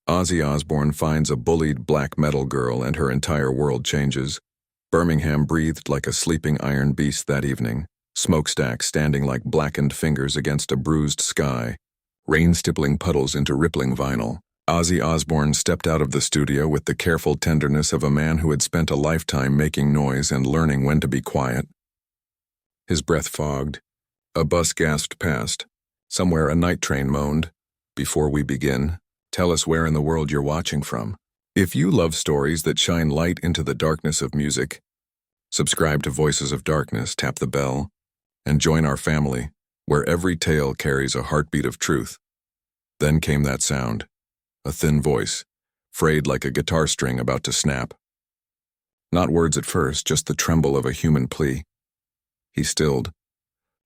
Ozzy Osbourne finds a bullied black metal girl and her entire world changes. Birmingham breathed like a sleeping iron beast that evening, smokestacks standing like blackened fingers against a bruised sky, rain stippling puddles into rippling vinyl. Ozzy Osbourne stepped out of the studio with the careful tenderness of a man who had spent a lifetime making noise and learning when to be quiet. His breath fogged. A bus gasped past. Somewhere a night train moaned. Before we begin, tell us where in the world you're watching from. If you love stories that shine light into the darkness of music, subscribe to Voices of Darkness, tap the bell, and join our family, where every tale carries a heartbeat of truth. Then came that sound, a thin voice, frayed like a guitar string about to snap. Not words at first, just the tremble of a human plea. He stilled,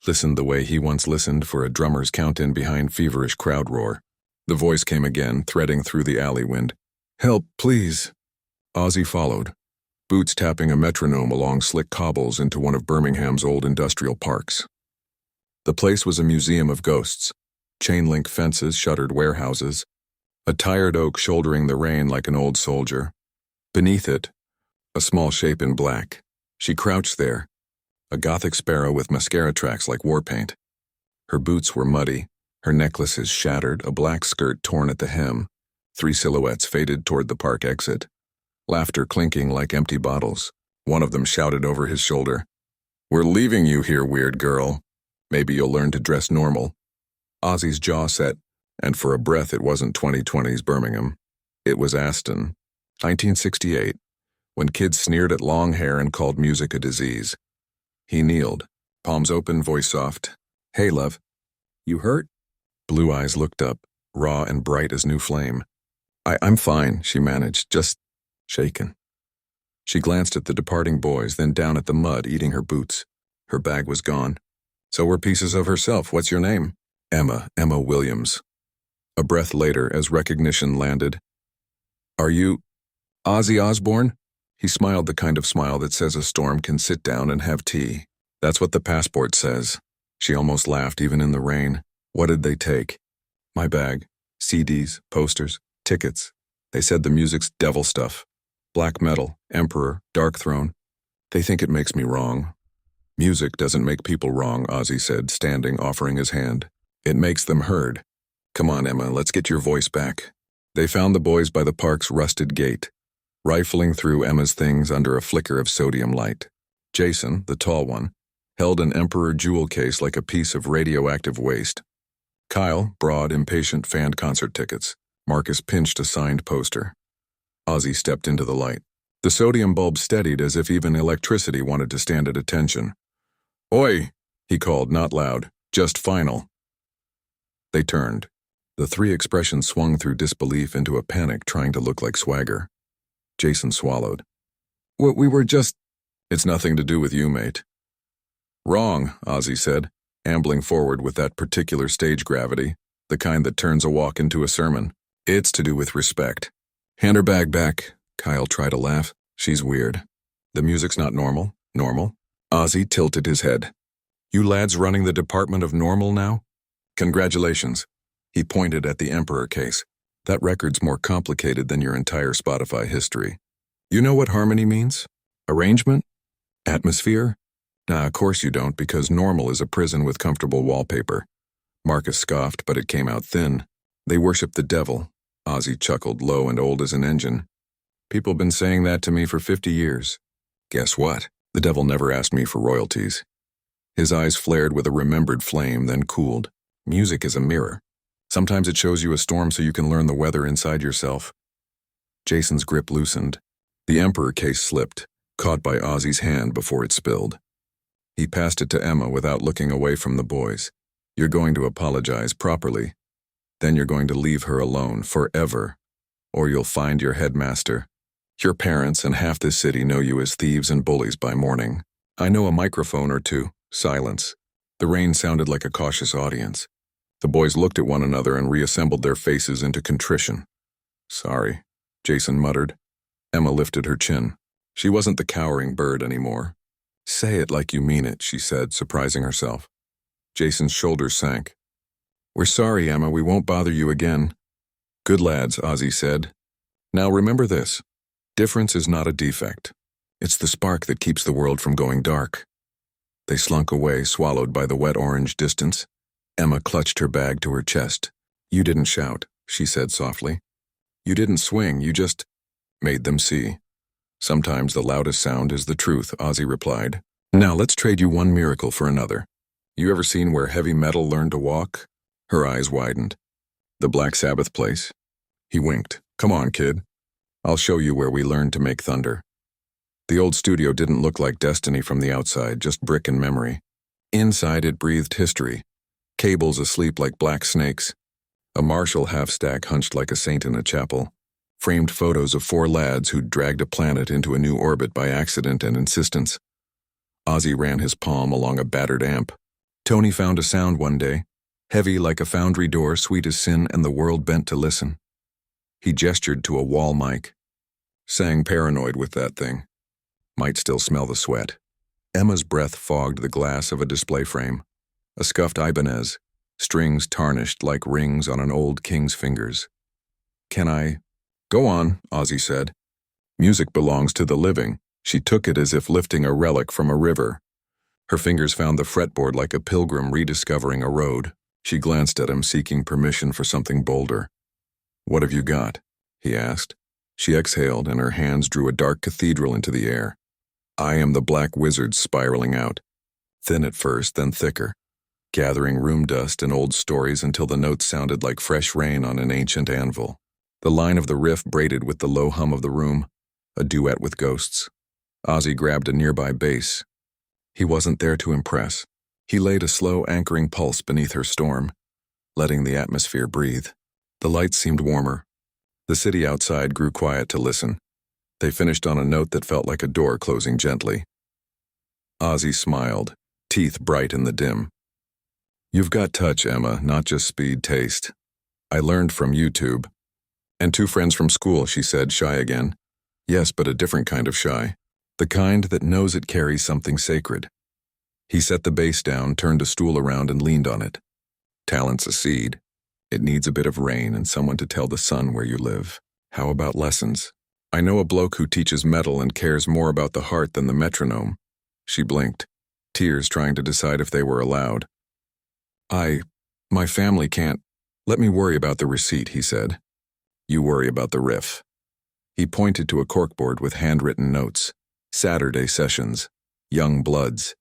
listened the way he once listened for a drummer's count-in behind feverish crowd roar. The voice came again, threading through the alley wind. "Help, please." Ozzy followed, boots tapping a metronome along slick cobbles into one of Birmingham's old industrial parks. The place was a museum of ghosts, chain-link fences, shuttered warehouses, a tired oak shouldering the rain like an old soldier. Beneath it, a small shape in black. She crouched there, a gothic sparrow with mascara tracks like war paint. Her boots were muddy, her necklaces shattered, a black skirt torn at the hem, 3 silhouettes faded toward the park exit. Laughter clinking like empty bottles. One of them shouted over his shoulder, "We're leaving you here, weird girl. Maybe you'll learn to dress normal." Ozzy's jaw set, and for a breath it wasn't 2020's Birmingham. It was Aston, 1968, when kids sneered at long hair and called music a disease. He kneeled, palms open, voice soft. "Hey, love. You hurt?" Blue eyes looked up, raw and bright as new flame. I'm fine," she managed, just shaken. She glanced at the departing boys, then down at the mud eating her boots. Her bag was gone. So were pieces of herself. "What's your name?" Emma Williams." A breath later, as recognition landed. "Are you Ozzy Osbourne?" He smiled the kind of smile that says a storm can sit down and have tea. "That's what the passport says." She almost laughed even in the rain. "What did they take?" "My bag. CDs, posters, tickets. They said the music's devil stuff. Black metal, Emperor, Dark Throne. They think it makes me wrong." "Music doesn't make people wrong," Ozzy said, standing, offering his hand. "It makes them heard. Come on, Emma, let's get your voice back." They found the boys by the park's rusted gate, rifling through Emma's things under a flicker of sodium light. Jason, the tall one, held an Emperor jewel case like a piece of radioactive waste. Kyle, broad, impatient, fanned concert tickets. Marcus pinched a signed poster. Ozzy stepped into the light. The sodium bulb steadied as if even electricity wanted to stand at attention. "Oi!" he called, not loud, just final. They turned. The 3 expressions swung through disbelief into a panic trying to look like swagger. Jason swallowed. We were just..." "It's nothing to do with you, mate." "Wrong," Ozzy said, ambling forward with that particular stage gravity, the kind that turns a walk into a sermon. "It's to do with respect." "Hand her bag back." Kyle tried to laugh. "She's weird." "The music's not normal." "Normal?" Ozzy tilted his head. "You lads running the Department of Normal now? Congratulations." He pointed at the Emperor case. "That record's more complicated than your entire Spotify history. You know what harmony means? Arrangement? Atmosphere? Nah, of course you don't, because normal is a prison with comfortable wallpaper." Marcus scoffed, but it came out thin. "They worship the devil." Ozzy chuckled, low and old as an engine. "People been saying that to me for 50 years. Guess what? The devil never asked me for royalties." His eyes flared with a remembered flame, then cooled. "Music is a mirror. Sometimes it shows you a storm so you can learn the weather inside yourself." Jason's grip loosened. The Emperor case slipped, caught by Ozzy's hand before it spilled. He passed it to Emma without looking away from the boys. "You're going to apologize properly. Then you're going to leave her alone forever, or you'll find your headmaster. Your parents and half this city know you as thieves and bullies by morning. I know a microphone or two." Silence. The rain sounded like a cautious audience. The boys looked at one another and reassembled their faces into contrition. "Sorry," Jason muttered. Emma lifted her chin. She wasn't the cowering bird anymore. "Say it like you mean it," she said, surprising herself. Jason's shoulders sank. "We're sorry, Emma. We won't bother you again." Good lads, Ozzy said. Now remember this. Difference is not a defect. It's the spark that keeps the world from going dark. They slunk away, swallowed by the wet orange distance. Emma clutched her bag to her chest. You didn't shout, she said softly. You didn't swing, you just made them see. Sometimes the loudest sound is the truth, Ozzy replied. Now let's trade you one miracle for another. You ever seen where heavy metal learned to walk? Her eyes widened. The Black Sabbath place? He winked. Come on, kid. I'll show you where we learned to make thunder. The old studio didn't look like destiny from the outside, just brick and memory. Inside it breathed history. Cables asleep like black snakes. A Marshall half-stack hunched like a saint in a chapel. Framed photos of 4 lads who'd dragged a planet into a new orbit by accident and insistence. Ozzy ran his palm along a battered amp. Tony found a sound one day, heavy like a foundry door, sweet as sin, and the world bent to listen. He gestured to a wall mic. Sang Paranoid with that thing. Might still smell the sweat. Emma's breath fogged the glass of a display frame. A scuffed Ibanez, strings tarnished like rings on an old king's fingers. Can I? Go on, Ozzy said. Music belongs to the living. She took it as if lifting a relic from a river. Her fingers found the fretboard like a pilgrim rediscovering a road. She glanced at him, seeking permission for something bolder. What have you got? He asked. She exhaled, and her hands drew a dark cathedral into the air. I am the black wizard spiraling out. Thin at first, then thicker. Gathering room dust and old stories until the notes sounded like fresh rain on an ancient anvil. The line of the riff braided with the low hum of the room, a duet with ghosts. Ozzy grabbed a nearby bass. He wasn't there to impress. He laid a slow, anchoring pulse beneath her storm, letting the atmosphere breathe. The lights seemed warmer. The city outside grew quiet to listen. They finished on a note that felt like a door closing gently. Ozzy smiled, teeth bright in the dim. You've got touch, Emma, not just speed, taste. I learned from YouTube. And 2 friends from school, she said, shy again. Yes, but a different kind of shy. The kind that knows it carries something sacred. He set the bass down, turned a stool around, and leaned on it. Talent's a seed. It needs a bit of rain and someone to tell the sun where you live. How about lessons? I know a bloke who teaches metal and cares more about the heart than the metronome. She blinked, tears trying to decide if they were allowed. My family can't. Let me worry about the receipt, he said. You worry about the riff. He pointed to a corkboard with handwritten notes. Saturday sessions. Young bloods.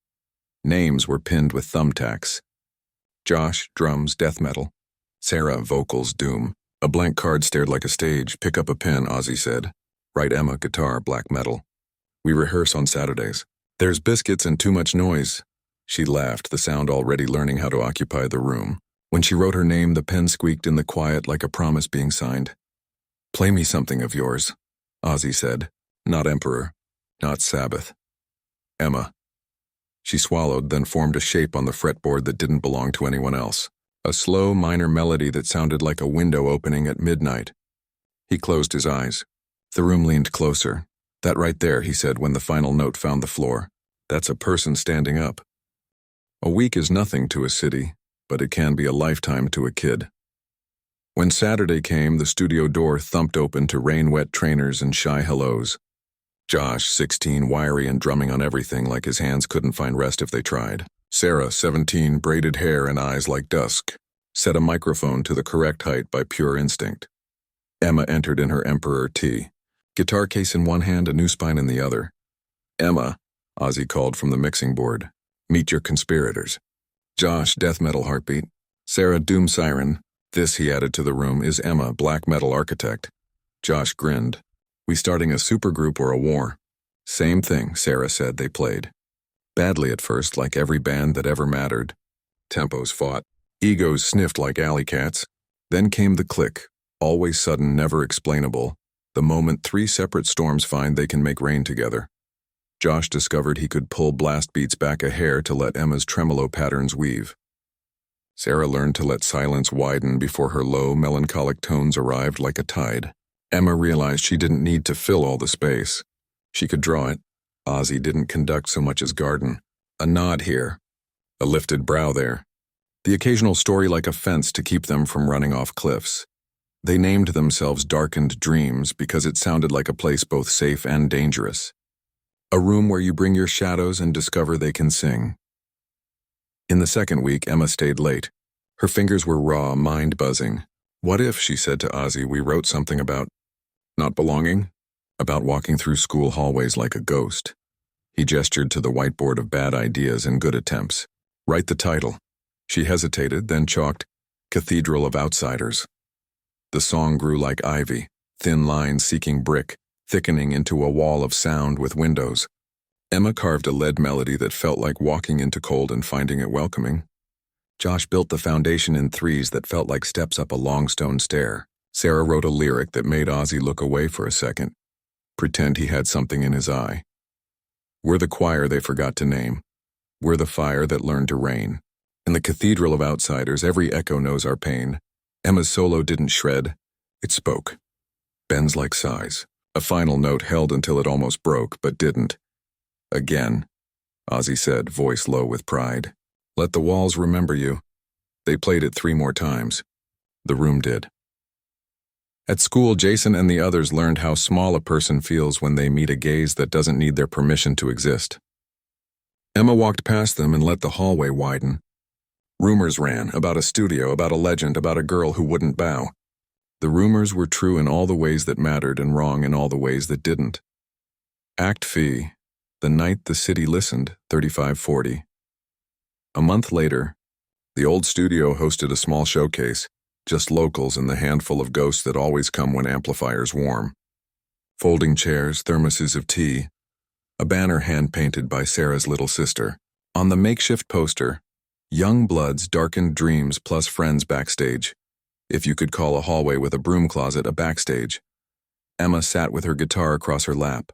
Names were pinned with thumbtacks. Josh, drums, death metal. Sarah, vocals, doom. A blank card stared like a stage. Pick up a pen, Ozzy said. Write Emma, guitar, black metal. We rehearse on Saturdays. There's biscuits and too much noise. She laughed, the sound already learning how to occupy the room. When she wrote her name, the pen squeaked in the quiet like a promise being signed. Play me something of yours, Ozzy said. Not Emperor. Not Sabbath. Emma. She swallowed, then formed a shape on the fretboard that didn't belong to anyone else. A slow, minor melody that sounded like a window opening at midnight. He closed his eyes. The room leaned closer. That right there, he said when the final note found the floor. That's a person standing up. A week is nothing to a city, but it can be a lifetime to a kid. When Saturday came, the studio door thumped open to rain-wet trainers and shy hellos. Josh, 16, wiry and drumming on everything like his hands couldn't find rest if they tried. Sarah, 17, braided hair and eyes like dusk, set a microphone to the correct height by pure instinct. Emma entered in her Emperor tee. Guitar case in one hand, a new spine in the other. Emma, Ozzy called from the mixing board. Meet your conspirators. Josh, death metal heartbeat. Sarah, doom siren. This, he added to the room, is Emma, black metal architect. Josh grinned. We starting a supergroup or a war? Same thing, Sarah said. They played. Badly at first, like every band that ever mattered. Tempos fought. Egos sniffed like alley cats. Then came the click, always sudden, never explainable. The moment 3 separate storms find they can make rain together. Josh discovered he could pull blast beats back a hair to let Emma's tremolo patterns weave. Sarah learned to let silence widen before her low, melancholic tones arrived like a tide. Emma realized she didn't need to fill all the space. She could draw it. Ozzy didn't conduct so much as garden. A nod here. A lifted brow there. The occasional story like a fence to keep them from running off cliffs. They named themselves Darkened Dreams because it sounded like a place both safe and dangerous. A room where you bring your shadows and discover they can sing. In the second week, Emma stayed late. Her fingers were raw, mind buzzing. What if, she said to Ozzy, we wrote something about not belonging? About walking through school hallways like a ghost. He gestured to the whiteboard of bad ideas and good attempts. Write the title. She hesitated, then chalked, Cathedral of Outsiders. The song grew like ivy, thin lines seeking brick, thickening into a wall of sound with windows. Emma carved a lead melody that felt like walking into cold and finding it welcoming. Josh built the foundation in threes that felt like steps up a long stone stair. Sarah wrote a lyric that made Ozzy look away for a second, pretend he had something in his eye. We're the choir they forgot to name. We're the fire that learned to reign. In the Cathedral of Outsiders, every echo knows our pain. Emma's solo didn't shred, it spoke. Bends like sighs. A final note held until it almost broke, but didn't. Again, Ozzy said, voice low with pride. Let the walls remember you. They played it 3 more times. The room did. At school, Jason and the others learned how small a person feels when they meet a gaze that doesn't need their permission to exist. Emma walked past them and let the hallway widen. Rumors ran about a studio, about a legend, about a girl who wouldn't bow. The rumors were true in all the ways that mattered and wrong in all the ways that didn't. Act fee. The night the city listened, $35.40. A month later, the old studio hosted a small showcase, just locals and the handful of ghosts that always come when amplifiers warm. Folding chairs, thermoses of tea, a banner hand-painted by Sarah's little sister. On the makeshift poster, Young Blood's Darkened Dreams plus Friends backstage. If you could call a hallway with a broom closet a backstage. Emma sat with her guitar across her lap,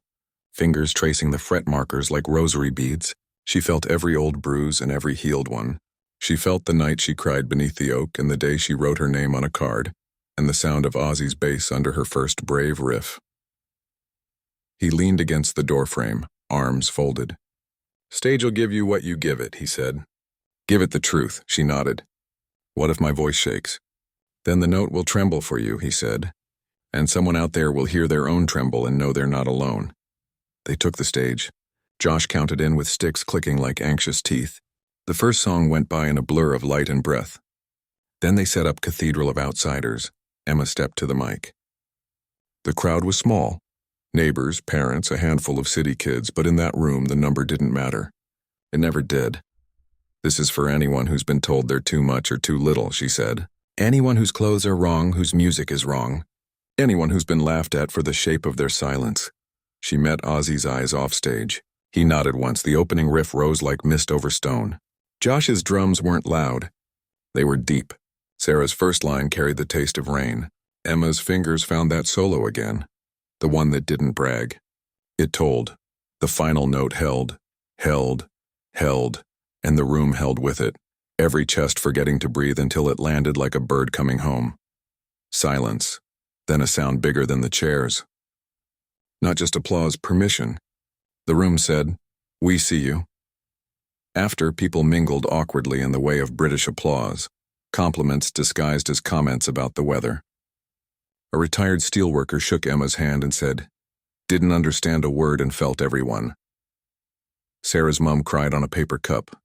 fingers tracing the fret markers like rosary beads. She felt every old bruise and every healed one. She felt the night she cried beneath the oak and the day she wrote her name on a card, and the sound of Ozzy's bass under her first brave riff. He leaned against the doorframe, arms folded. Stage'll give you what you give it, he said. Give it the truth, she nodded. What if my voice shakes? Then the note will tremble for you, he said, and someone out there will hear their own tremble and know they're not alone. They took the stage. Josh counted in with sticks clicking like anxious teeth. The first song went by in a blur of light and breath. Then they set up Cathedral of Outsiders. Emma stepped to the mic. The crowd was small. Neighbors, parents, a handful of city kids, but in that room the number didn't matter. It never did. This is for anyone who's been told they're too much or too little, she said. Anyone whose clothes are wrong, whose music is wrong. Anyone who's been laughed at for the shape of their silence. She met Ozzy's eyes offstage. He nodded once. The opening riff rose like mist over stone. Josh's drums weren't loud. They were deep. Sarah's first line carried the taste of rain. Emma's fingers found that solo again. The one that didn't brag. It told. The final note held, and the room held with it, every chest forgetting to breathe until it landed like a bird coming home. Silence, then a sound bigger than the chairs. Not just applause, permission. The room said, "We see you." After, people mingled awkwardly in the way of British applause, compliments disguised as comments about the weather. A retired steelworker shook Emma's hand and said, "Didn't understand a word and felt everyone." Sarah's mom cried on a paper cup.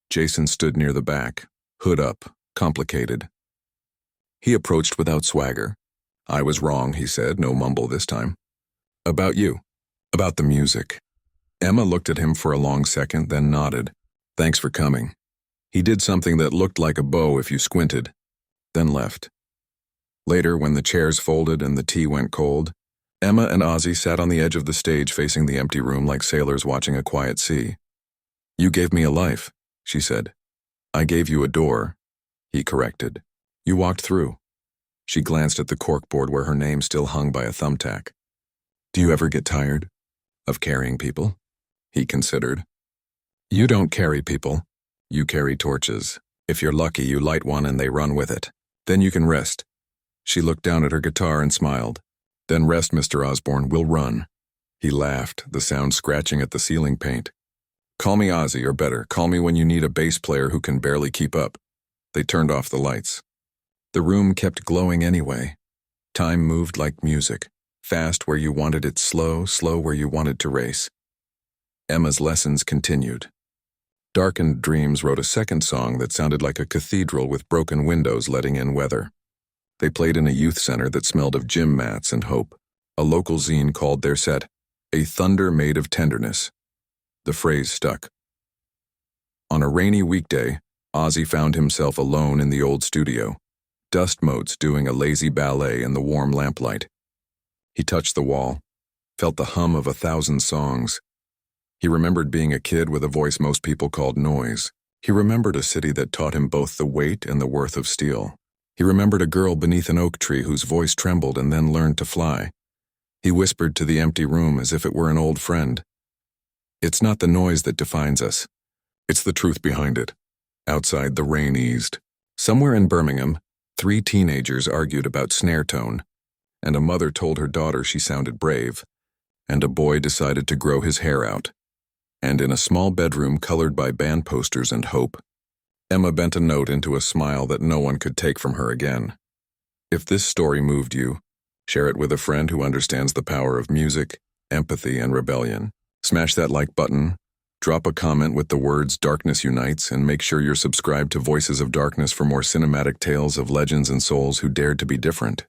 Jason stood near the back, hood up, complicated. He approached without swagger. "I was wrong," he said, no mumble this time. "About you. About the music." Emma looked at him for a long second, then nodded. "Thanks for coming." He did something that looked like a bow if you squinted, then left. Later, when the chairs folded and the tea went cold, Emma and Ozzy sat on the edge of the stage facing the empty room like sailors watching a quiet sea. "You gave me a life," she said. "I gave you a door," he corrected. "You walked through." She glanced at the corkboard where her name still hung by a thumbtack. "Do you ever get tired of carrying people?" He considered. "You don't carry people. You carry torches. If you're lucky, you light one and they run with it. Then you can rest." She looked down at her guitar and smiled. "Then rest, Mr. Osbourne, we'll run." He laughed, the sound scratching at the ceiling paint. "Call me Ozzy, or better, call me when you need a bass player who can barely keep up." They turned off the lights. The room kept glowing anyway. Time moved like music, fast where you wanted it slow, slow where you wanted to race. Emma's lessons continued. Darkened Dreams wrote a second song that sounded like a cathedral with broken windows letting in weather. They played in a youth center that smelled of gym mats and hope. A local zine called their set, "A Thunder Made of Tenderness." The phrase stuck. On a rainy weekday, Ozzy found himself alone in the old studio, dust motes doing a lazy ballet in the warm lamplight. He touched the wall, felt the hum of 1,000 songs. He remembered being a kid with a voice most people called noise. He remembered a city that taught him both the weight and the worth of steel. He remembered a girl beneath an oak tree whose voice trembled and then learned to fly. He whispered to the empty room as if it were an old friend. It's not the noise that defines us. It's the truth behind it. Outside, the rain eased. Somewhere in Birmingham, 3 teenagers argued about snare tone, and a mother told her daughter she sounded brave, and a boy decided to grow his hair out. And in a small bedroom colored by band posters and hope, Emma bent a note into a smile that no one could take from her again. If this story moved you, share it with a friend who understands the power of music, empathy, and rebellion. Smash that like button, drop a comment with the words "Darkness Unites," and make sure you're subscribed to Voices of Darkness for more cinematic tales of legends and souls who dared to be different.